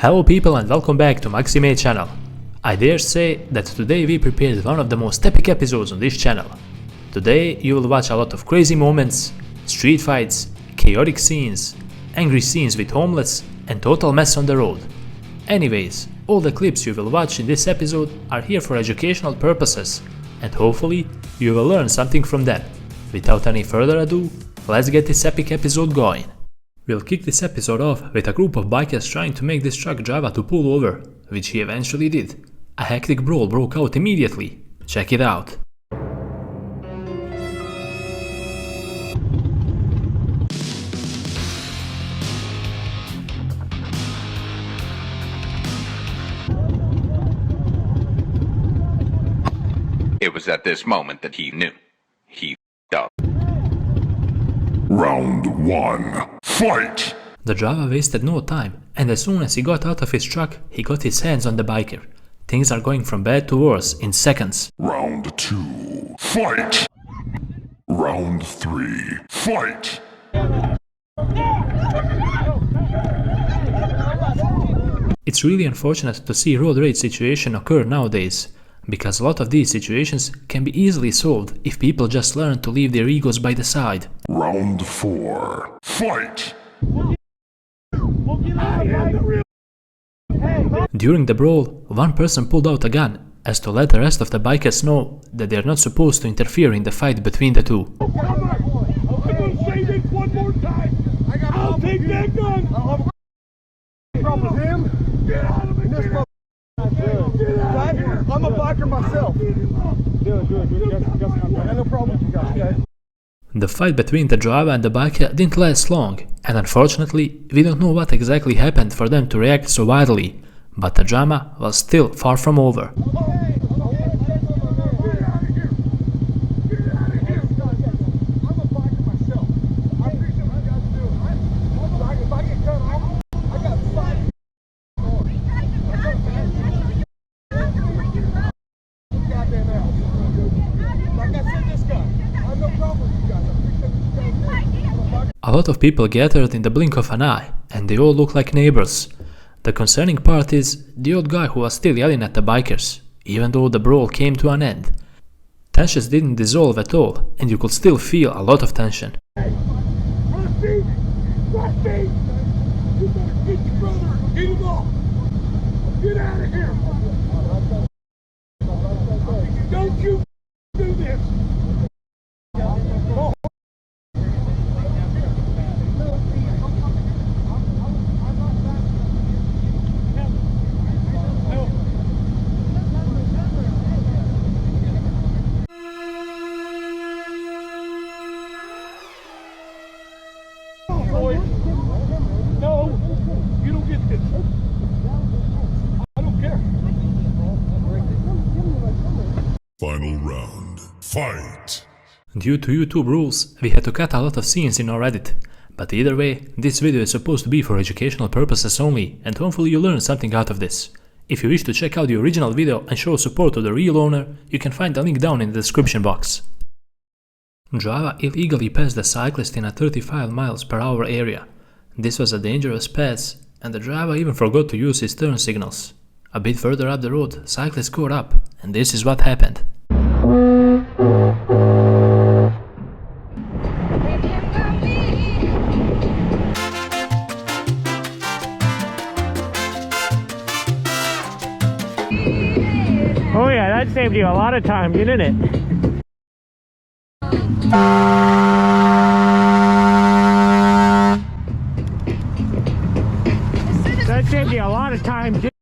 Hello people and welcome back to Maxi channel. I dare say that today we prepared one of the most epic episodes on this channel. Today you will watch a lot of crazy moments, street fights, chaotic scenes, angry scenes with homeless and total mess on the road. Anyways, all the clips you will watch in this episode are here for educational purposes and hopefully you will learn something from them. Without any further ado, let's get this epic episode going. We'll kick this episode off with a group of bikers trying to make this truck Japa to pull over, which he eventually did. A hectic brawl broke out immediately. Check it out. It was at this moment that he knew. He f***ed up. Round 1. Fight! The Japa wasted no time, and as soon as he got out of his truck, he got his hands on the biker. Things are going from bad to worse in seconds. Round 2. Fight! Round 3. Fight! It's really unfortunate to see road rage situation occur nowadays, because a lot of these situations can be easily solved if people just learn to leave their egos by the side. Round 4. Fight! During the brawl, one person pulled out a gun as to let the rest of the bikers know that they are not supposed to interfere in the fight between the two. I'm gonna say this one more time. I'll take that gun. Problem with him? Get out of it. Get out of here. I'm a biker myself. Do it. I have no problem with you guys, okay? The fight between the Japa and the biker didn't last long, and unfortunately, we don't know what exactly happened for them to react so wildly, but the drama was still far from over. A lot of people gathered in the blink of an eye, and they all look like neighbors. The concerning part is the old guy who was still yelling at the bikers, even though the brawl came to an end. Tensions didn't dissolve at all, and you could still feel a lot of tension. Hey, Rusty! Rusty! You better get your brother! Get him off! Get out of here! Don't you do this! No, you don't get this. I don't care. Final round. Fight! Due to YouTube rules, we had to cut a lot of scenes in our edit. But either way, this video is supposed to be for educational purposes only, and hopefully you learn something out of this. If you wish to check out the original video and show support to the real owner, you can find the link down in the description box. Japa illegally passed the cyclist in a 35 miles per hour area. This was a dangerous pass, and the Japa even forgot to use his turn signals. A bit further up the road, cyclists caught up, and this is what happened. Oh yeah, that saved you a lot of time, didn't it? That saved you a lot of time, didn't it?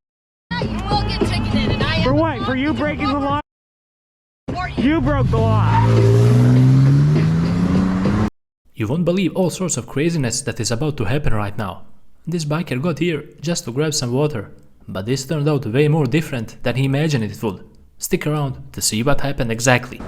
You will get ticketed, and I For what? For you breaking the law? You broke the law. You won't believe all sorts of craziness that is about to happen right now. This biker got here just to grab some water, but this turned out way more different than he imagined it would. Stick around to see what happened exactly.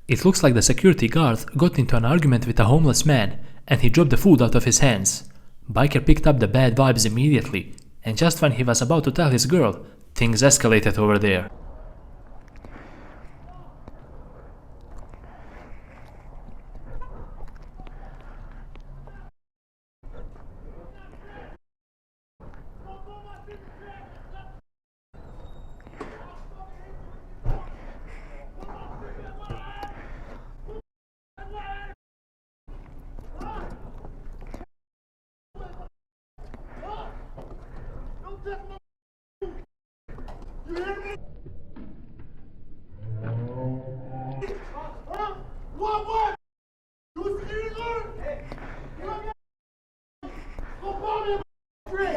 It looks like the security guard got into an argument with a homeless man and he dropped the food out of his hands. Biker picked up the bad vibes immediately, and just when he was about to tell his girl, things escalated over there. You hear me? Huh? What? You scared, Lord? Hey. Go buy me a drink.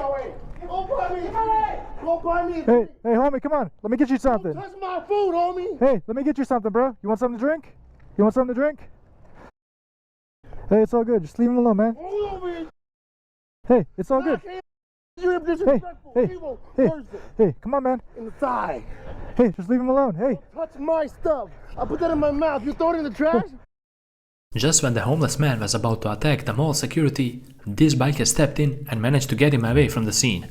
Go buy me a drink. Go buy me a drink. Hey, homie, come on. Let me get you something. Don't touch my food, homie. Hey, let me get you something, bro. You want something to drink? You want something to drink? Hey, it's all good. Just leave him alone, man. Hold over here. Hey, it's all good. You're disrespectful. Hey, come on, man. In the thigh. Hey, just leave him alone. Hey. Touch my stuff. I put that in my mouth. You throw it in the trash? Just when the homeless man was about to attack the mall security, this biker stepped in and managed to get him away from the scene.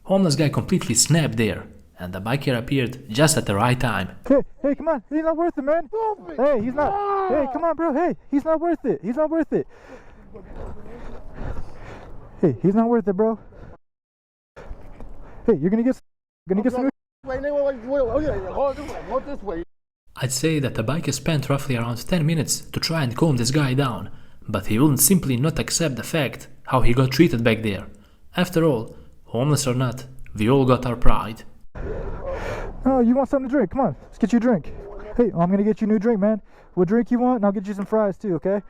Homeless guy completely snapped there, and the biker appeared just at the right time. Hey, come on. He's not worth it, man. Hey, he's not. Hey, come on, bro. Hey, he's not worth it. He's not worth it. Hey, he's not worth it, bro. Hey, you're gonna get some. Wait, hold this way. I'd say that the biker spent roughly around 10 minutes to try and calm this guy down, but he wouldn't simply not accept the fact how he got treated back there. After all, homeless or not, we all got our pride. Oh, you want something to drink? Come on, let's get you a drink. Hey, I'm gonna get you a new drink, man. What drink you want? And I'll get you some fries too, okay?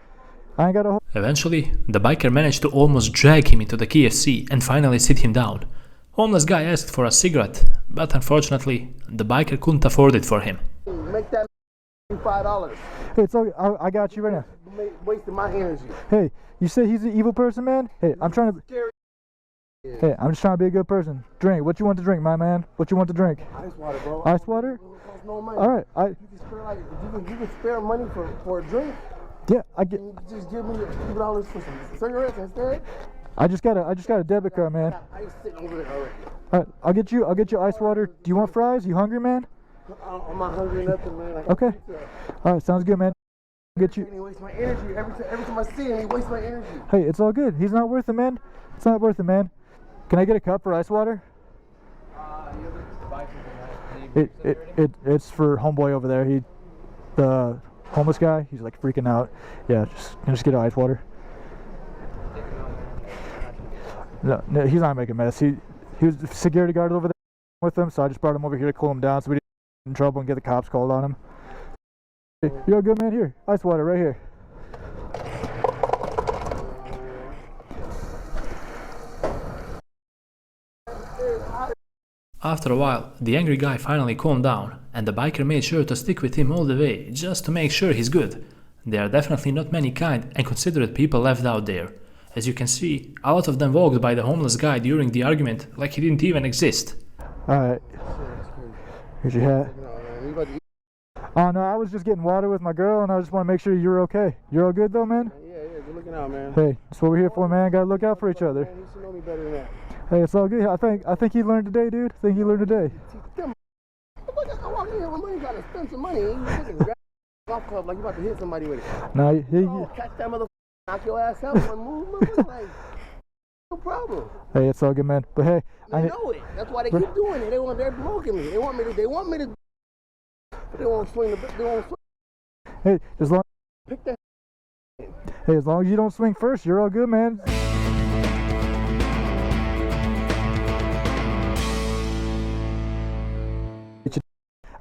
I ain't got a. Eventually, the biker managed to almost drag him into the KFC and finally sit him down. Homeless guy asked for a cigarette, but unfortunately, the biker couldn't afford it for him. Make that $5. Hey, it's all, I got you right now. Wasting my energy. Hey, you say he's an evil person, man? Hey, I'm trying to. Hey, I'm just trying to be a good person. Drink. What you want to drink, my man? What you want to drink? Ice water, bro. Ice water? No money. All right. You can spare money for a drink. Yeah, I get. You just give me $2 for some cigarettes instead. I just got a debit card, man. Ice sitting over there already. All right, I'll get you ice water. Do you want fries? You hungry, man? I'm not hungry nothing, man. Okay. All right, sounds good, man. I'll get you. He wastes my energy every time I see him. He wastes my energy. Hey, it's all good. He's not worth it, man. It's not worth it, man. Can I get a cup for ice water? It's for homeboy over there. The homeless guy. He's like freaking out. Yeah, just get ice water. No, he's not making a mess. He was the security guard over there with him, so I just brought him over here to cool him down so we didn't get in trouble and get the cops called on him. Hey, you're a good man. Here, ice water right here. After a while, the angry guy finally calmed down, and the biker made sure to stick with him all the way, just to make sure he's good. There are definitely not many kind and considerate people left out there. As you can see, a lot of them walked by the homeless guy during the argument like he didn't even exist. Alright. Here's your hat. Oh no, I was just getting water with my girl and I just want to make sure you're okay. You're all good though, man? Yeah, good looking out, man. Hey, that's what we're here for, man. Gotta look out for each other. Man, you should know me better than that. Hey, it's all good. I think he learned today, dude. I think he learned today. I walk in here with money, gotta spend some money. You fucking grab a golf club like you about to hit somebody with it. No, Catch that motherfucker, knock your ass out one move, like, no problem. Hey, it's all good, man. But hey, I know it. That's why they keep doing it. They're blocking me. They want me to. But they won't swing the. They won't swing. Hey, as long. Pick that. Hey, as long as you don't swing first, you're all good, man.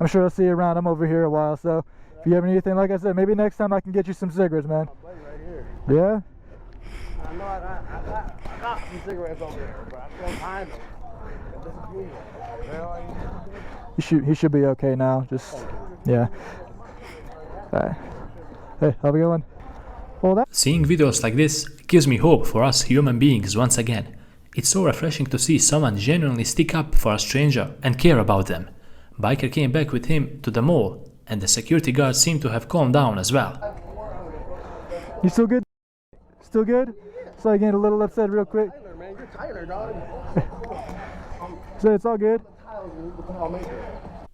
I'm sure I'll see you around. I'm over here a while, so if you have anything, like I said, maybe next time I can get you some cigarettes, man. Right here. Yeah? I know I got some cigarettes over there, but I can't find them. He should be okay now. Just yeah. Alright. Hey, have a good one. Well, Seeing videos like this gives me hope for us human beings once again. It's so refreshing to see someone genuinely stick up for a stranger and care about them. Biker came back with him to the mall, and the security guard seemed to have calmed down as well. You still good? Still good? So I getting a little upset real quick. Tyler, man, you're Tyler, dog. So it's all good.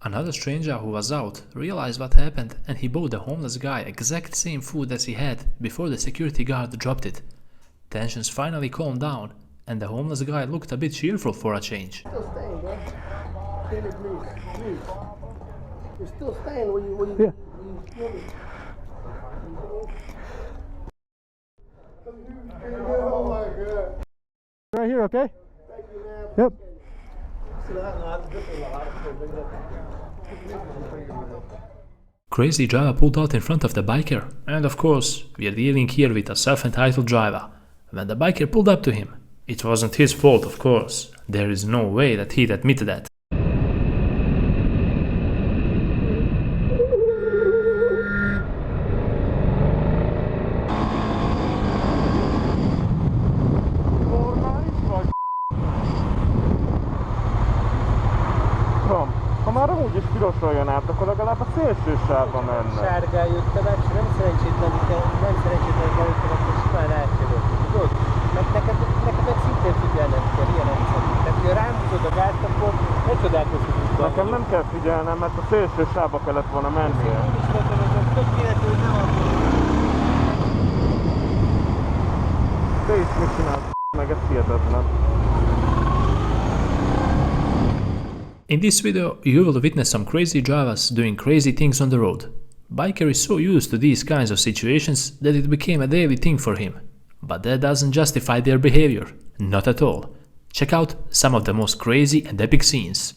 Another stranger who was out realized what happened, and he bought the homeless guy exact same food as he had before the security guard dropped it. Tensions finally calmed down, and the homeless guy looked a bit cheerful for a change. Still staying, bro. Please. You're still staying where you Yeah. Oh my God. Right here, okay? Thank you, man. Yep. Crazy driver pulled out in front of the biker, and of course, we are dealing here with a self-entitled driver. When the biker pulled up to him, it wasn't his fault, of course. There is no way that he'd admit that. Ha már amúgy is pirosról jön át, akkor legalább a szélső sávba menne. Sárgán jöttem át, és nem szerencsétlen előttem, akkor simán átjövök, tudod? Neked meg szintén figyelned kell, ilyen egyszerű. Tehát, ha rám húzod a gázt, akkor ne csodálkoztatunk. Nekem nem kell figyelnem, mert a szélső sávba kellett volna mennie. Én is mondom, hogy az tök véletlenül, hogy nem akarok. Te is mit csinálsz, meg ez hihetetlen. In this video, you will witness some crazy drivers doing crazy things on the road. Biker is so used to these kinds of situations that it became a daily thing for him. But that doesn't justify their behavior. Not at all. Check out some of the most crazy and epic scenes.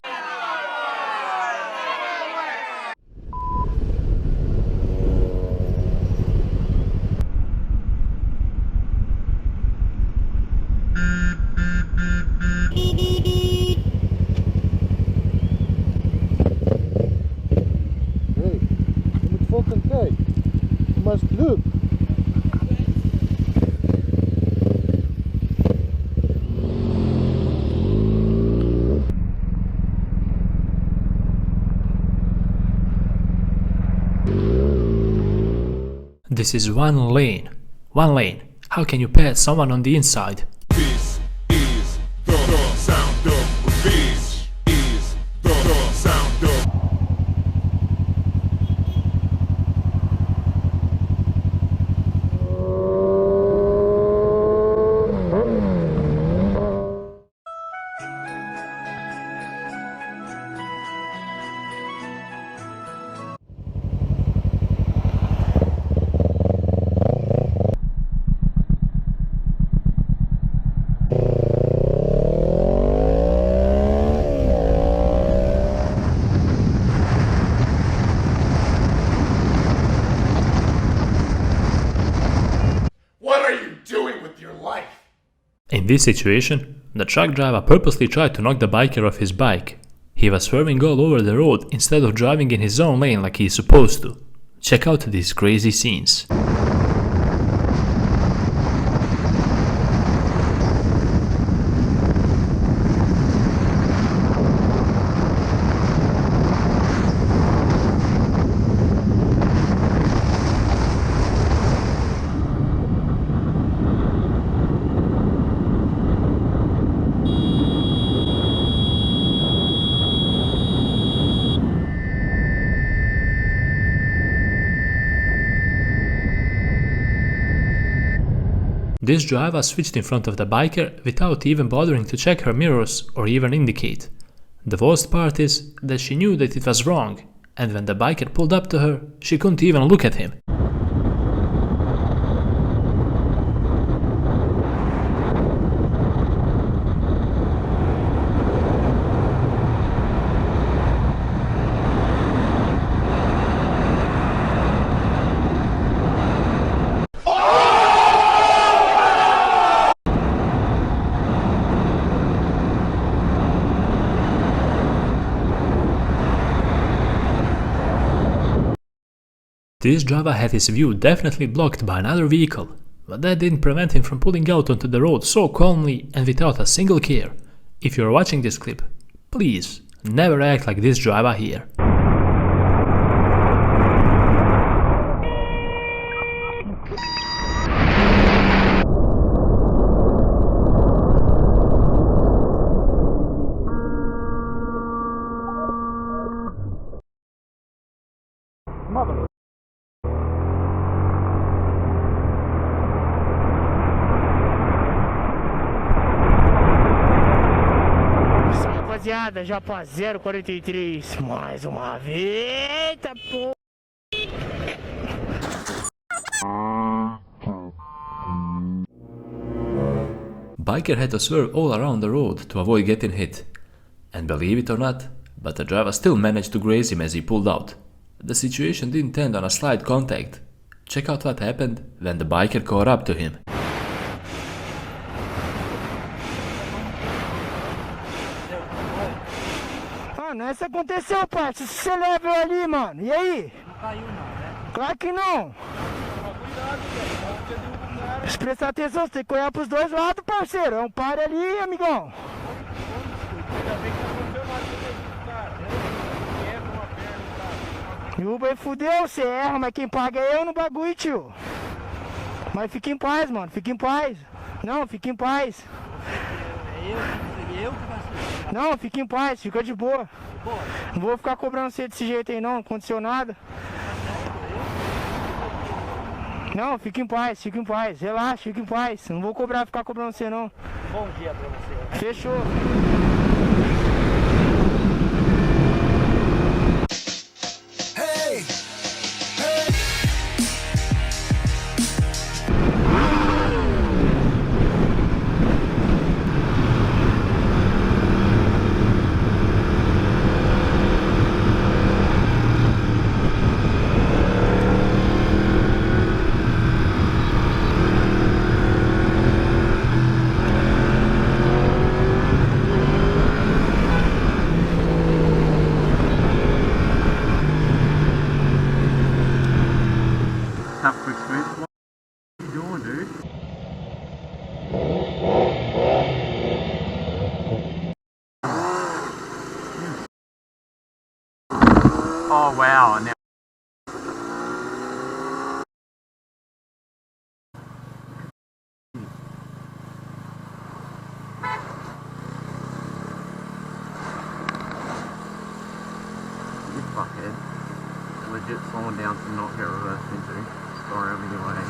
Must look. This is one lane. One lane. How can you pass someone on the inside? This is the sound of this is the sound of In this situation, the truck driver purposely tried to knock the biker off his bike. He was swerving all over the road instead of driving in his own lane like he is supposed to. Check out these crazy scenes. This driver switched in front of the biker without even bothering to check her mirrors or even indicate. The worst part is that she knew that it was wrong, and when the biker pulled up to her, she couldn't even look at him. This driver had his view definitely blocked by another vehicle, but that didn't prevent him from pulling out onto the road so calmly and without a single care. If you're watching this clip, please never act like this driver here. Mother. Rapaziada, Japa 043, mais uma vez, eita pô! Biker had to swerve all around the road to avoid getting hit. And believe it or not, but the driver still managed to graze him as he pulled out. The situation didn't end on a slight contact. Check out what happened when the biker caught up to him. Mano, isso aconteceu, parça. Se você leva eu ali, mano. E aí? Não caiu não, né? Claro que não. Cuidado, velho. Se prestar atenção, você tem que olhar pros dois lados, parceiro. É um pare ali, amigão. Ainda bem que não aconteceu nada com esse cara. Erra uma perna, cara. E o Uber fudeu, você erra, mas quem paga é eu no bagulho, tio. Mas fica em paz, mano. Fica em paz. Não, fica em paz. Eu que vacilei. Não, fica em paz, fica de boa. Boa. Não vou ficar cobrando você desse jeito aí não aconteceu nada. Não, fica em paz, relaxa, fica em paz. Não vou ficar cobrando você não. Bom dia pra você. Fechou. Oh wow, now you fuckhead. Legit slowing down to not get reversed into. Sorry, I'm anyway.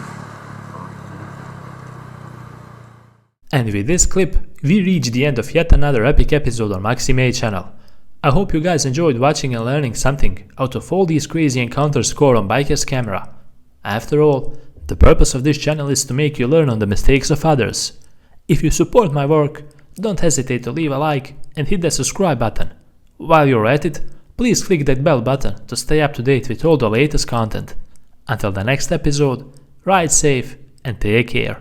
And with this clip, we reach the end of yet another epic episode on Maxi channel. I hope you guys enjoyed watching and learning something out of all these crazy encounters scored on Biker's camera. After all, the purpose of this channel is to make you learn on the mistakes of others. If you support my work, don't hesitate to leave a like and hit the subscribe button. While you're at it, please click that bell button to stay up to date with all the latest content. Until the next episode, ride safe and take care.